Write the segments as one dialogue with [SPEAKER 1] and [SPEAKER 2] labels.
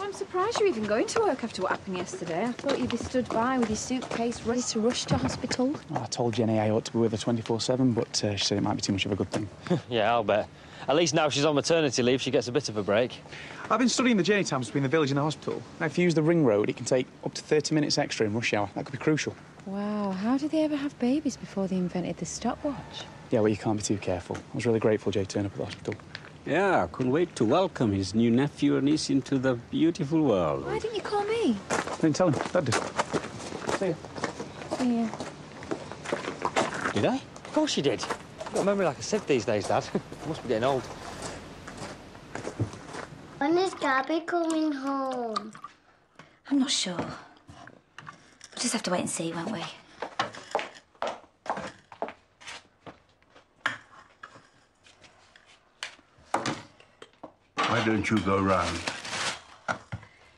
[SPEAKER 1] I'm surprised you're even going to work after what happened yesterday. I thought you'd be stood by with your suitcase ready to rush to hospital.
[SPEAKER 2] Well, I told Jenny I ought to be with her 24/7, but she said it might be too much of a good thing.
[SPEAKER 3] Yeah, I'll bet. At least now she's on maternity leave, she gets a bit of a break.
[SPEAKER 2] I've been studying the journey times between the village and the hospital. Now, if you use the ring road, it can take up to 30 minutes extra in rush hour. That could be crucial.
[SPEAKER 1] Wow, how did they ever have babies before they invented the stopwatch?
[SPEAKER 2] Yeah, well, you can't be too careful. I was really grateful Jay turned up at the hospital.
[SPEAKER 4] Yeah, I couldn't wait to welcome his new nephew and niece into the beautiful world.
[SPEAKER 1] Why didn't you call me?
[SPEAKER 2] I didn't tell him. Dad did. See ya.
[SPEAKER 1] See ya.
[SPEAKER 3] Did I? Of course you did. You've got a memory like a sieve these days, Dad. You must be getting old.
[SPEAKER 5] When is Gabby coming home?
[SPEAKER 6] I'm not sure. We'll just have to wait and see, won't we?
[SPEAKER 7] Why don't you go round?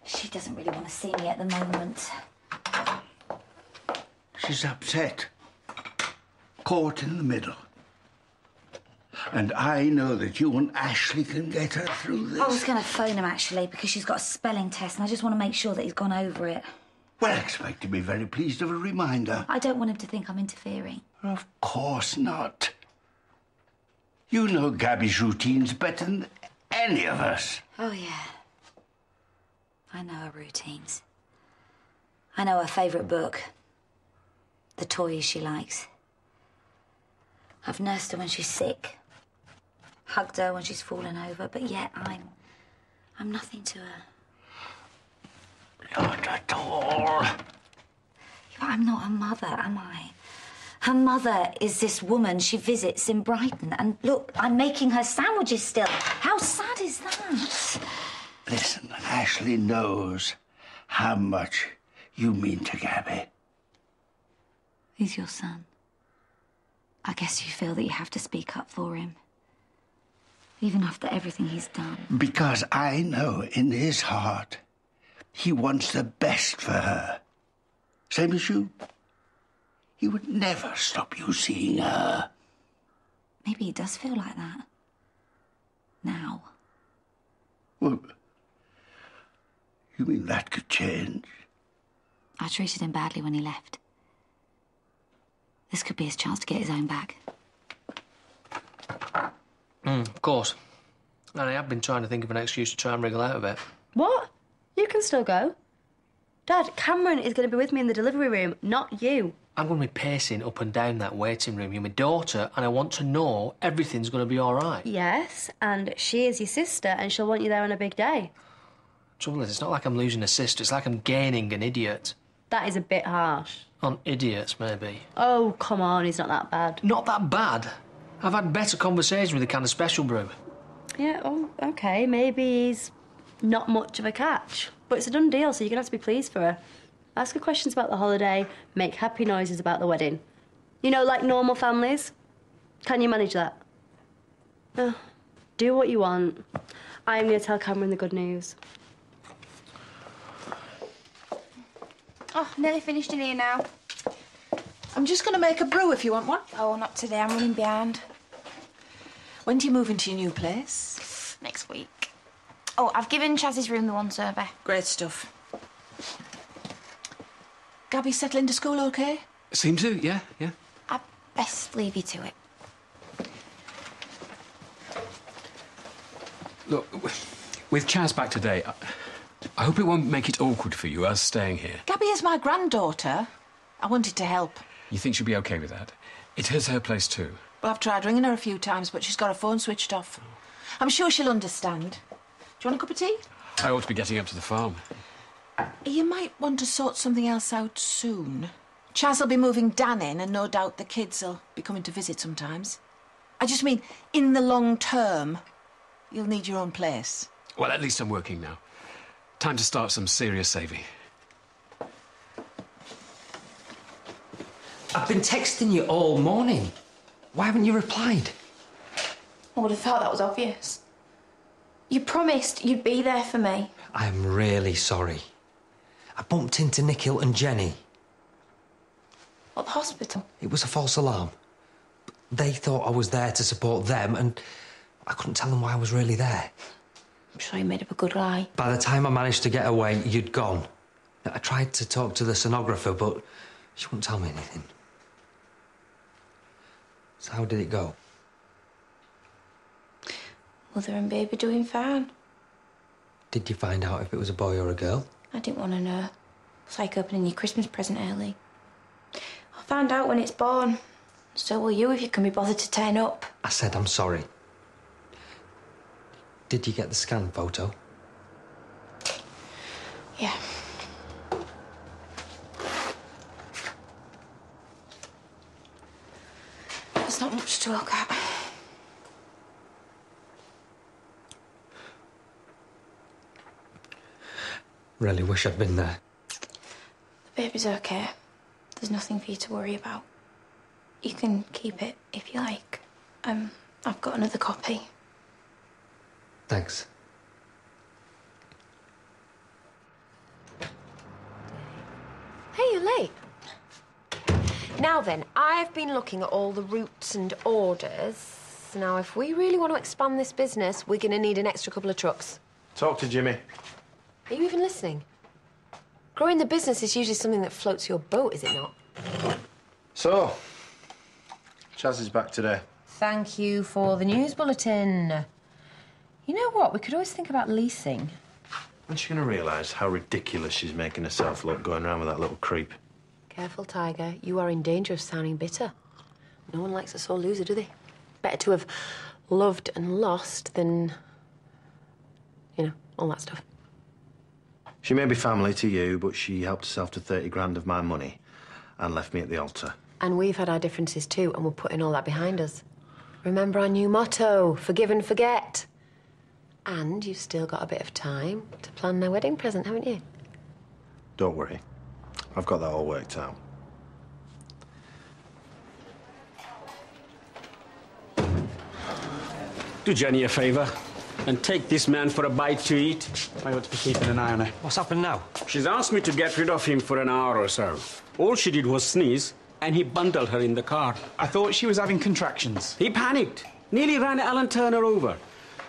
[SPEAKER 6] She doesn't really want to see me at the moment.
[SPEAKER 7] She's upset. Caught in the middle. And I know that you and Ashley can get her through this.
[SPEAKER 6] I was going to phone him, actually, because she's got a spelling test, and I just want to make sure that he's gone over it.
[SPEAKER 7] Well, I expect to be very pleased of a reminder.
[SPEAKER 6] I don't want him to think I'm interfering.
[SPEAKER 7] Of course not. You know Gabby's routines better than any of us.
[SPEAKER 6] Oh, yeah. I know her routines. I know her favourite book. The toys she likes. I've nursed her when she's sick. Hugged her when she's fallen over, but yet I'm nothing to her.
[SPEAKER 7] Not at all.
[SPEAKER 6] But I'm not her mother, am I? Her mother is this woman she visits in Brighton. And look, I'm making her sandwiches still. How sad is that?
[SPEAKER 7] Listen, Ashley knows how much you mean to Gabby.
[SPEAKER 6] He's your son. I guess you feel that you have to speak up for him. Even after everything he's done.
[SPEAKER 7] Because I know in his heart he wants the best for her. Same as you. He would never stop you seeing her.
[SPEAKER 6] Maybe he does feel like that. Now.
[SPEAKER 7] Well, you mean that could change?
[SPEAKER 6] I treated him badly when he left. This could be his chance to get his own back.
[SPEAKER 8] Of course. And I have been trying to think of an excuse to try and wriggle out of it.
[SPEAKER 9] What? You can still go. Dad, Cameron is going to be with me in the delivery room, not you.
[SPEAKER 8] I'm going to be pacing up and down that waiting room. You're my daughter, and I want to know everything's going to be all right.
[SPEAKER 9] Yes, and she is your sister, and she'll want you there on a big day.
[SPEAKER 8] Trouble is, it's not like I'm losing a sister. It's like I'm gaining an idiot.
[SPEAKER 9] That is a bit harsh.
[SPEAKER 8] On idiots, maybe.
[SPEAKER 9] Oh, come on, he's not that bad.
[SPEAKER 8] Not that bad. I've had better conversations with a can of special brew.
[SPEAKER 9] Yeah, oh, OK, maybe he's not much of a catch. But it's a done deal, so you're going to have to be pleased for her. Ask her questions about the holiday, make happy noises about the wedding. You know, like normal families. Can you manage that? Do what you want. I'm going to tell Cameron the good news.
[SPEAKER 1] Oh, nearly finished in here now.
[SPEAKER 10] I'm just going to make a brew if you want one.
[SPEAKER 1] Oh, not today. I'm running behind.
[SPEAKER 10] When do you move into your new place?
[SPEAKER 1] Next week. Oh, I've given Chaz's room the one survey.
[SPEAKER 10] Great stuff. Gabby settle into school OK?
[SPEAKER 11] Seem to, yeah.
[SPEAKER 1] I'd best leave you to it.
[SPEAKER 11] Look, with Chaz back today, I hope it won't make it awkward for you, us staying here.
[SPEAKER 10] Gabby is my granddaughter. I wanted to help.
[SPEAKER 11] You think she'll be OK with that? It is her place too.
[SPEAKER 10] Well, I've tried ringing her a few times, but she's got her phone switched off. I'm sure she'll understand. Do you want a cup of tea?
[SPEAKER 11] I ought to be getting up to the farm.
[SPEAKER 10] You might want to sort something else out soon. Chaz will be moving Dan in, and no doubt the kids will be coming to visit sometimes. I just mean, in the long term, you'll need your own place.
[SPEAKER 11] Well, at least I'm working now. Time to start some serious saving.
[SPEAKER 12] I've been texting you all morning. Why haven't you replied?
[SPEAKER 1] I would have thought that was obvious. You promised you'd be there for me.
[SPEAKER 12] I'm really sorry. I bumped into Nikhil and Jenny.
[SPEAKER 1] At the hospital?
[SPEAKER 12] It was a false alarm. They thought I was there to support them, and I couldn't tell them why I was really there.
[SPEAKER 9] I'm sure you made up a good lie.
[SPEAKER 12] By the time I managed to get away, you'd gone. I tried to talk to the sonographer, but she wouldn't tell me anything. So how did it go?
[SPEAKER 9] Mother and baby doing fine.
[SPEAKER 12] Did you find out if it was a boy or a girl?
[SPEAKER 9] I didn't want to know. It's like opening your Christmas present early. I'll find out when it's born. So will you if you can be bothered to turn up.
[SPEAKER 12] I said I'm sorry. Did you get the scan photo?
[SPEAKER 9] Yeah. There's not much to look at.
[SPEAKER 12] Really wish I'd been there.
[SPEAKER 9] The baby's okay. There's nothing for you to worry about. You can keep it if you like. I've got another copy.
[SPEAKER 12] Thanks.
[SPEAKER 13] Hey, you're late. Now then, I've been looking at all the routes and orders. Now, if we really want to expand this business, we're going to need an extra couple of trucks.
[SPEAKER 14] Talk to Jimmy.
[SPEAKER 13] Are you even listening? Growing the business is usually something that floats your boat, is it not?
[SPEAKER 14] So, Chaz is back today.
[SPEAKER 13] Thank you for the news bulletin. You know what? We could always think about leasing.
[SPEAKER 14] When's she going to realise how ridiculous she's making herself look going around with that little creep?
[SPEAKER 13] Careful, Tiger. You are in danger of sounding bitter. No one likes a sore loser, do they? Better to have loved and lost than, you know, all that stuff.
[SPEAKER 14] She may be family to you, but she helped herself to 30 grand of my money and left me at the altar.
[SPEAKER 13] And we've had our differences too, and we're putting all that behind us. Remember our new motto, forgive and forget. And you've still got a bit of time to plan their wedding present, haven't you?
[SPEAKER 14] Don't worry. I've got that all worked out.
[SPEAKER 4] Do Jenny a favour and take this man for a bite to eat.
[SPEAKER 2] I ought to be keeping an eye on her.
[SPEAKER 12] What's happened now?
[SPEAKER 4] She's asked me to get rid of him for an hour or so. All she did was sneeze, and he bundled her in the car.
[SPEAKER 2] I thought she was having contractions.
[SPEAKER 4] He panicked, nearly ran Alan Turner over.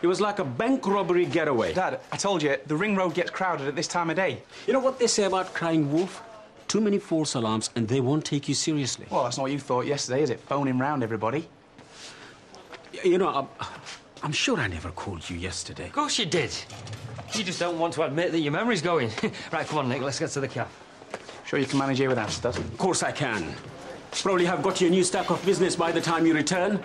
[SPEAKER 4] It was like a bank robbery getaway.
[SPEAKER 2] Dad, I told you, the ring road gets crowded at this time of day.
[SPEAKER 4] You know what they say about crying wolf? Too many false alarms and they won't take you seriously.
[SPEAKER 2] Well, that's not what you thought yesterday, is it? Phoning round everybody.
[SPEAKER 4] You know, I'm sure I never called you yesterday.
[SPEAKER 12] Of course you did. You just don't want to admit that your memory's going. Right, come on, Nick, let's get to the car.
[SPEAKER 2] Sure you can manage here without us, Dad?
[SPEAKER 4] Of course I can. Probably have got your new stack of business by the time you return.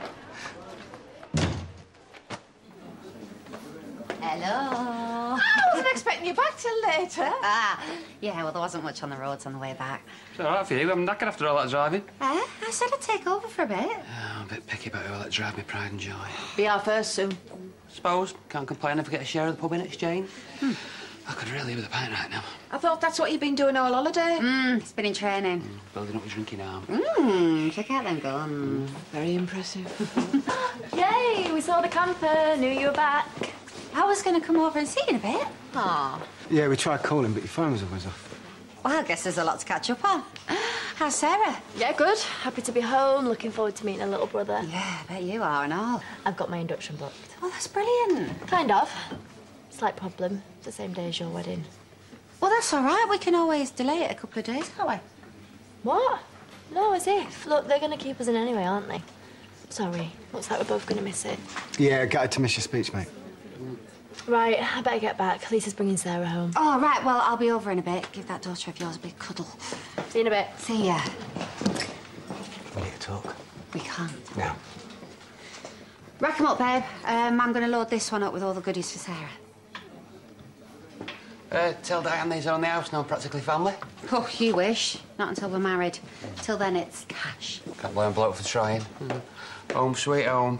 [SPEAKER 15] Hello.
[SPEAKER 10] I wasn't expecting you back till later.
[SPEAKER 15] Yeah, well, there wasn't much on the roads on the way back.
[SPEAKER 3] It's all right for you. I'm knackered after all that driving.
[SPEAKER 15] I said I'd take over for a bit.
[SPEAKER 16] I'm a bit picky about who I let drive me pride and joy.
[SPEAKER 10] Be our first soon.
[SPEAKER 16] Suppose. Can't complain if I get a share of the pub in exchange. I could really with a pint right now.
[SPEAKER 10] I thought that's what you've been doing all holiday.
[SPEAKER 15] It's been in training.
[SPEAKER 16] Building up a drinking arm.
[SPEAKER 15] Check out them guns.
[SPEAKER 10] Very impressive.
[SPEAKER 9] Yay, we saw the camper. Knew you were back.
[SPEAKER 15] I was going to come over and see you in a bit. Aw.
[SPEAKER 17] Yeah, we tried calling, but your phone was always off.
[SPEAKER 15] Well, I guess there's a lot to catch up on. How's Sarah?
[SPEAKER 9] Yeah, good. Happy to be home. Looking forward to meeting a little brother.
[SPEAKER 15] Yeah, I bet you are and all.
[SPEAKER 9] I've got my induction booked.
[SPEAKER 15] Well, that's brilliant.
[SPEAKER 9] Kind of. Slight problem. It's the same day as your wedding.
[SPEAKER 15] Well, that's all right. We can always delay it a couple of days, can't we?
[SPEAKER 9] What? No, as if. Look, they're going to keep us in anyway, aren't they? Sorry. Looks like we're both going to miss it.
[SPEAKER 17] Yeah, gutted to miss your speech, mate.
[SPEAKER 9] Right, I better get back. Lisa's bringing Sarah home.
[SPEAKER 15] Oh, right. Well, I'll be over in a bit. Give that daughter of yours a big cuddle.
[SPEAKER 9] See you in a bit.
[SPEAKER 15] See ya.
[SPEAKER 17] We need to talk.
[SPEAKER 15] We can't.
[SPEAKER 17] No.
[SPEAKER 15] Rack 'em up, babe. I'm going to load this one up with all the goodies for Sarah.
[SPEAKER 16] Tell Diane these own the house now, practically family.
[SPEAKER 15] Oh, you wish. Not until we're married. Till then, it's cash.
[SPEAKER 16] Can't blame bloke for trying. Home sweet home.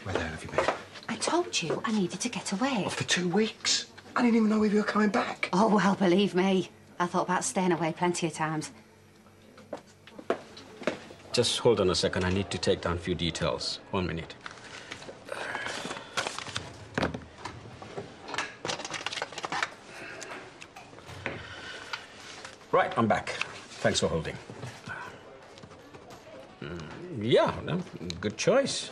[SPEAKER 17] Where the hell have you been?
[SPEAKER 15] I told you I needed to get away.
[SPEAKER 17] Oh, for 2 weeks? I didn't even know if you were coming back.
[SPEAKER 15] Oh, well, believe me. I thought about staying away plenty of times.
[SPEAKER 4] Just hold on a second. I need to take down a few details. 1 minute. Right, I'm back. Thanks for holding. Yeah, no, good choice.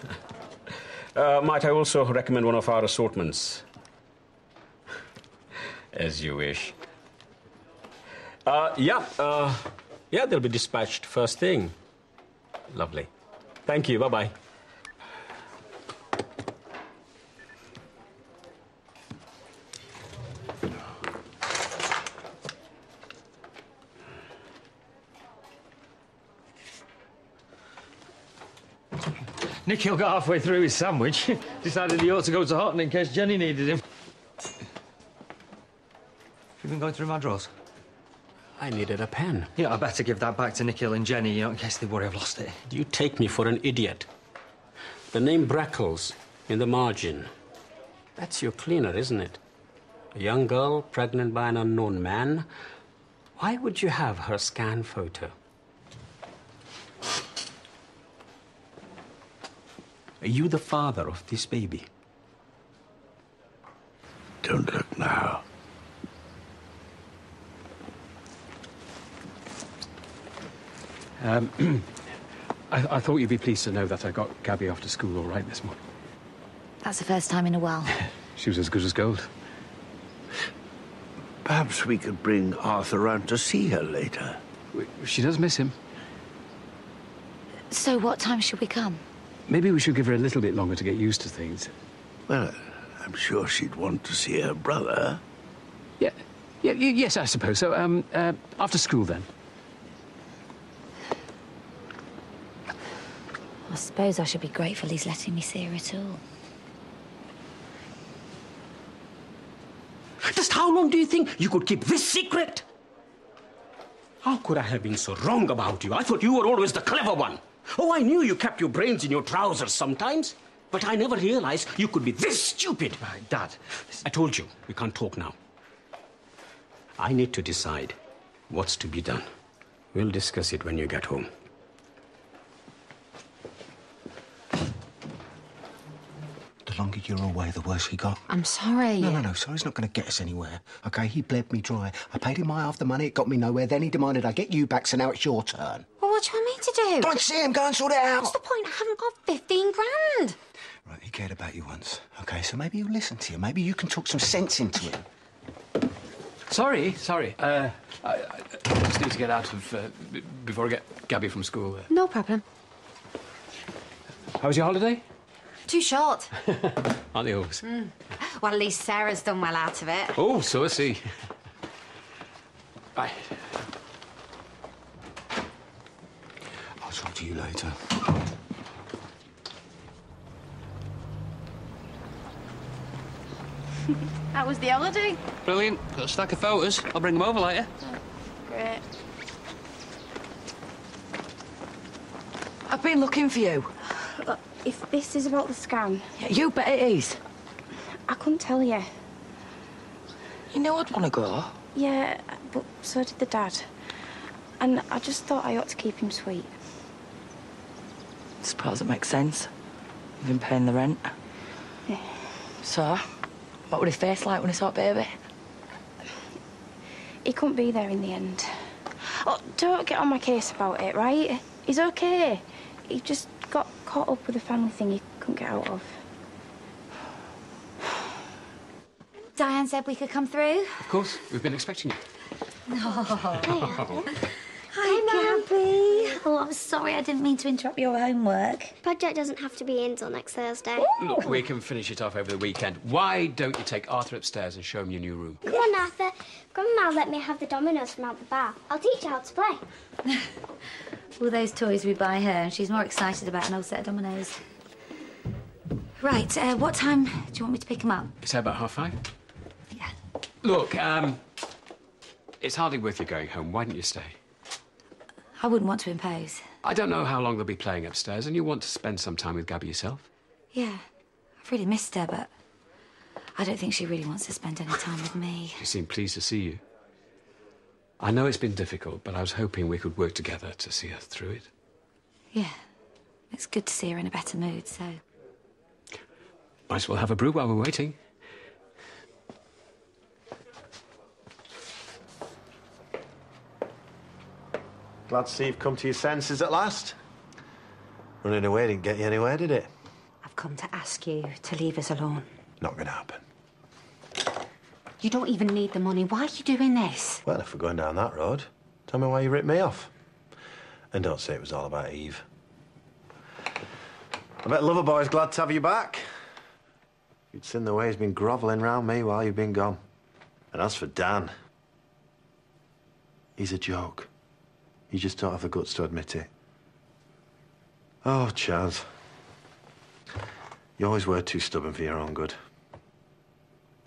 [SPEAKER 4] Might I also recommend one of our assortments? As you wish. Yeah, they'll be dispatched first thing. Lovely. Thank you. Bye-bye.
[SPEAKER 3] Nikhil got halfway through his sandwich. Decided he ought to go to Hotton in case Jenny needed him.
[SPEAKER 12] You've been going through my drawers?
[SPEAKER 4] I needed a pen.
[SPEAKER 12] Yeah, I better give that back to Nikhil and Jenny, in case they worry I've lost it.
[SPEAKER 4] Do you take me for an idiot? The name Breckles in the margin. That's your cleaner, isn't it? A young girl pregnant by an unknown man. Why would you have her scan photo? Are you the father of this baby?
[SPEAKER 7] Don't look now.
[SPEAKER 11] I thought you'd be pleased to know that I got Gabby off to school all right this morning.
[SPEAKER 6] That's the first time in a while.
[SPEAKER 11] She was as good as gold.
[SPEAKER 7] Perhaps we could bring Arthur round to see her later.
[SPEAKER 11] She does miss him.
[SPEAKER 6] So what time should we come?
[SPEAKER 11] Maybe we should give her a little bit longer to get used to things.
[SPEAKER 7] Well, I'm sure she'd want to see her brother.
[SPEAKER 11] Yes, I suppose so. After school, then.
[SPEAKER 6] I suppose I should be grateful he's letting me see her at all.
[SPEAKER 4] Just how long do you think you could keep this secret? How could I have been so wrong about you? I thought you were always the clever one. Oh, I knew you kept your brains in your trousers sometimes, but I never realized you could be this stupid.
[SPEAKER 11] Dad.
[SPEAKER 4] I told you, we can't talk now. I need to decide what's to be done. We'll discuss it when you get home.
[SPEAKER 17] The longer you're away, the worse he got.
[SPEAKER 10] I'm sorry.
[SPEAKER 17] No. Sorry's not going to get us anywhere. OK, he bled me dry. I paid him my half the money. It got me nowhere. Then he demanded I get you back, so now it's your turn.
[SPEAKER 10] Well, what do you want me to do?
[SPEAKER 17] Don't see him. Go and sort it out.
[SPEAKER 10] What's the point? I haven't got 15 grand.
[SPEAKER 17] Right, he cared about you once. OK, so maybe he'll listen to you. Maybe you can talk some sense into him.
[SPEAKER 11] Sorry. I just need to get out of... before I get Gabby from school.
[SPEAKER 15] No problem.
[SPEAKER 11] How was your holiday?
[SPEAKER 15] Too short.
[SPEAKER 11] Aren't they always?
[SPEAKER 15] Well, at least Sarah's done well out of it.
[SPEAKER 11] Oh, so I see. Bye.
[SPEAKER 17] I'll talk to you later.
[SPEAKER 1] How was the holiday?
[SPEAKER 16] Brilliant. Got a stack of photos. I'll bring them over later.
[SPEAKER 1] Great.
[SPEAKER 10] I've been looking for you.
[SPEAKER 1] Look, if this is about the scan...
[SPEAKER 10] Yeah, you bet it is.
[SPEAKER 1] I couldn't tell you.
[SPEAKER 10] You know I'd want to go.
[SPEAKER 1] Yeah, but so did the dad. And I just thought I ought to keep him sweet.
[SPEAKER 10] I suppose it makes sense. You've been paying the rent.
[SPEAKER 1] Yeah.
[SPEAKER 10] So, what would his face like when he saw baby?
[SPEAKER 1] He couldn't be there in the end. Oh, don't get on my case about it, right? He's okay. He just got caught up with a family thing he couldn't get out of.
[SPEAKER 6] Diane said we could come through.
[SPEAKER 11] Of course. We've been expecting you.
[SPEAKER 6] Oh. Hi, Gabby. Oh, I'm sorry. I didn't mean to interrupt your homework.
[SPEAKER 5] Project doesn't have to be in till next Thursday.
[SPEAKER 11] Look, we can finish it off over the weekend. Why don't you take Arthur upstairs and show him your new room?
[SPEAKER 5] Come on, Arthur. Grandma let me have the dominoes from out the bar. I'll teach her how to play.
[SPEAKER 6] All those toys we buy her, and she's more excited about an old set of dominoes. Right, what time do you want me to pick him up?
[SPEAKER 11] Say about 5:30?
[SPEAKER 6] Yeah.
[SPEAKER 11] Look, it's hardly worth you going home. Why don't you stay?
[SPEAKER 6] I wouldn't want to impose.
[SPEAKER 11] I don't know how long they'll be playing upstairs, and you want to spend some time with Gabby yourself.
[SPEAKER 6] Yeah, I've really missed her, but I don't think she really wants to spend any time with me.
[SPEAKER 11] She seemed pleased to see you. I know it's been difficult, but I was hoping we could work together to see her through it.
[SPEAKER 6] Yeah, it's good to see her in a better mood, so...
[SPEAKER 11] Might as well have a brew while we're waiting.
[SPEAKER 14] Glad to see you've come to your senses at last. Running away didn't get you anywhere, did it?
[SPEAKER 10] I've
[SPEAKER 15] come to ask you to leave us alone.
[SPEAKER 14] Not gonna happen.
[SPEAKER 15] You don't even need the money. Why are you doing this?
[SPEAKER 14] Well, if we're going down that road, tell me why you ripped me off. And don't say it was all about Eve. I bet Loverboy's glad to have you back. You'd seen the way he's been grovelling round me while you've been gone. And as for Dan, he's a joke. You just don't have the guts to admit it. Oh, Chaz. You always were too stubborn for your own good.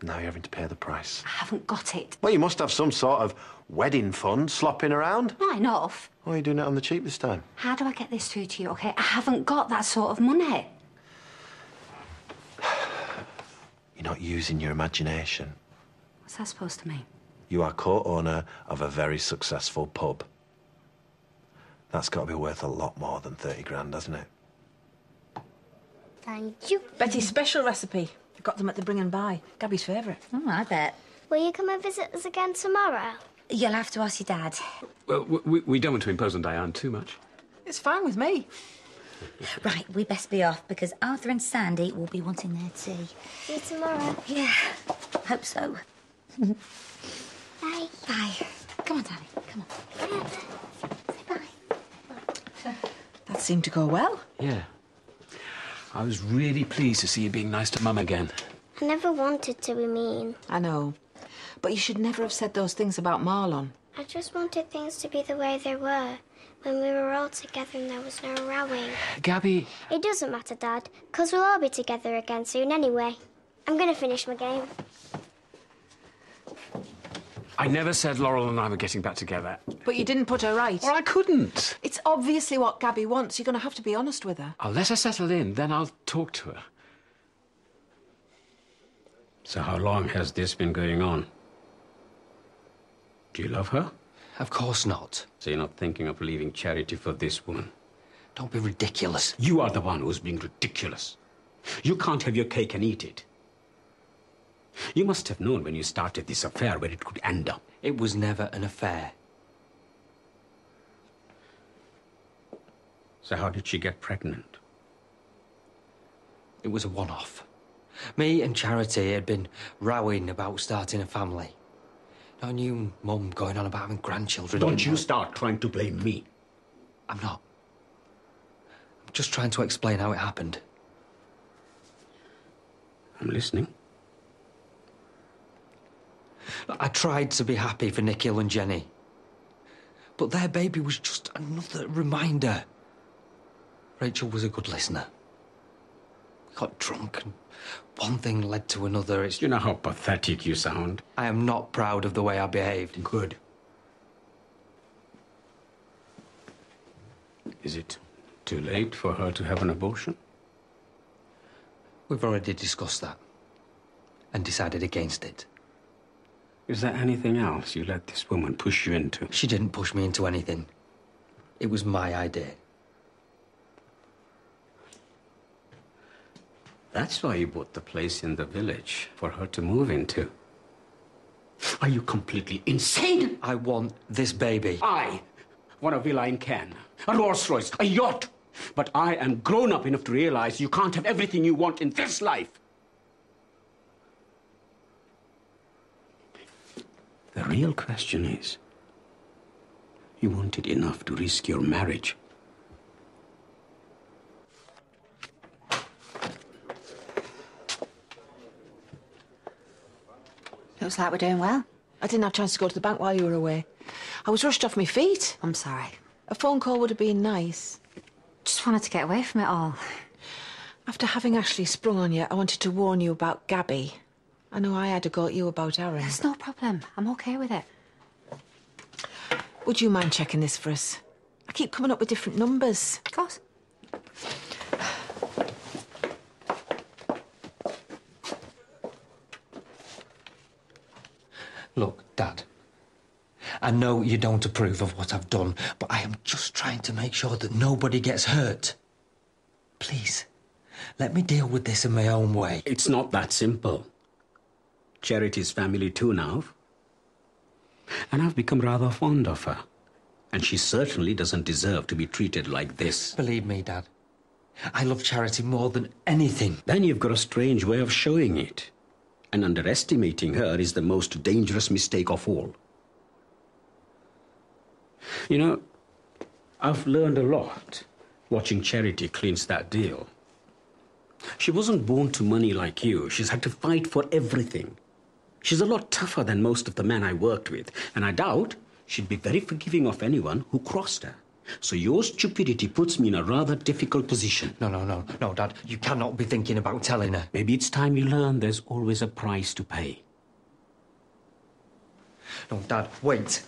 [SPEAKER 14] Now you're having to pay the price.
[SPEAKER 15] I haven't got it.
[SPEAKER 14] Well, you must have some sort of wedding fund slopping around.
[SPEAKER 15] Not enough.
[SPEAKER 14] Why are you doing it on the cheap this time?
[SPEAKER 15] How do I get this through to you, OK? I haven't got that sort of money.
[SPEAKER 14] You're not using your imagination.
[SPEAKER 15] What's that supposed to mean?
[SPEAKER 14] You are co-owner of a very successful pub. That's got to be worth a lot more than 30 grand, hasn't it?
[SPEAKER 10] Thank you. Betty's special recipe. I got them at the Bring and Buy. Gabby's favourite.
[SPEAKER 6] Oh, I bet.
[SPEAKER 5] Will you come and visit us again tomorrow?
[SPEAKER 6] You'll have to ask your dad.
[SPEAKER 11] Well, we don't want to impose on Diane too much.
[SPEAKER 10] It's fine with me.
[SPEAKER 6] Right, we best be off because Arthur and Sandy will be wanting their tea.
[SPEAKER 5] See you tomorrow.
[SPEAKER 6] Yeah, hope so.
[SPEAKER 5] Bye.
[SPEAKER 6] Bye. Come on, darling. Come on. Say bye.
[SPEAKER 10] That seemed to go well.
[SPEAKER 11] Yeah. I was really pleased to see you being nice to Mum again.
[SPEAKER 5] I never wanted to be mean.
[SPEAKER 10] I know. But you should never have said those things about Marlon.
[SPEAKER 5] I just wanted things to be the way they were. When we were all together and there was no rowing.
[SPEAKER 11] Gabby...
[SPEAKER 5] It doesn't matter, Dad, because we'll all be together again soon anyway. I'm going to finish my game.
[SPEAKER 11] I never said Laurel and I were getting back together.
[SPEAKER 10] But you didn't put her right.
[SPEAKER 11] Well, I couldn't.
[SPEAKER 10] It's obviously what Gabby wants. You're going to have to be honest with her.
[SPEAKER 11] I'll let her settle in, then I'll talk to her. So how long has this been going on? Do you love her?
[SPEAKER 12] Of course not.
[SPEAKER 11] So you're not thinking of leaving Charity for this woman?
[SPEAKER 12] Don't be ridiculous.
[SPEAKER 11] You are the one who's being ridiculous. You can't have your cake and eat it. You must have known when you started this affair where it could end up.
[SPEAKER 12] It was never an affair.
[SPEAKER 11] So how did she get pregnant?
[SPEAKER 12] It was a one-off. Me and Charity had been rowing about starting a family. I knew Mum going on about having grandchildren.
[SPEAKER 11] Don't you start trying to blame me.
[SPEAKER 12] I'm not. I'm just trying to explain how it happened.
[SPEAKER 11] I'm listening.
[SPEAKER 12] I tried to be happy for Nikhil and Jenny. But their baby was just another reminder. Rachel was a good listener. We got drunk and one thing led to another.
[SPEAKER 11] You know how pathetic you sound.
[SPEAKER 12] I am not proud of the way I behaved.
[SPEAKER 11] Good. Is it too late for her to have an abortion?
[SPEAKER 12] We've already discussed that and decided against it.
[SPEAKER 11] Is there anything else you let this woman push you into?
[SPEAKER 12] She didn't push me into anything. It was my idea.
[SPEAKER 11] That's why you bought the place in the village for her to move into. Are you completely insane?
[SPEAKER 12] I want this baby.
[SPEAKER 11] I want a villa in Cannes, a Rolls Royce, a yacht. But I am grown up enough to realize you can't have everything you want in this life. The real question is, you wanted enough to risk your marriage.
[SPEAKER 15] Looks like we're doing well.
[SPEAKER 10] I didn't have a chance to go to the bank while you were away. I was rushed off my feet.
[SPEAKER 15] I'm sorry.
[SPEAKER 10] A phone call would have been nice.
[SPEAKER 15] Just wanted to get away from it all.
[SPEAKER 10] After having Ashley sprung on you, I wanted to warn you about Gabby. I know I had to go at you about Aaron.
[SPEAKER 15] There's no problem. I'm okay with it.
[SPEAKER 10] Would you mind checking this for us? I keep coming up with different numbers.
[SPEAKER 15] Of course.
[SPEAKER 12] Look, Dad, I know you don't approve of what I've done, but I am just trying to make sure that nobody gets hurt. Please, let me deal with this in my own way.
[SPEAKER 11] It's not that simple. Charity's family too now. And I've become rather fond of her. And she certainly doesn't deserve to be treated like this.
[SPEAKER 12] Believe me, Dad, I love charity more than anything.
[SPEAKER 11] Then you've got a strange way of showing it. And underestimating her is the most dangerous mistake of all. You know, I've learned a lot watching Charity clinch that deal. She wasn't born to money like you. She's had to fight for everything. She's a lot tougher than most of the men I worked with, and I doubt she'd be very forgiving of anyone who crossed her. So your stupidity puts me in a rather difficult position.
[SPEAKER 12] No, Dad. You cannot be thinking about telling her.
[SPEAKER 11] Maybe it's time you learn there's always a price to pay.
[SPEAKER 12] No, Dad, wait.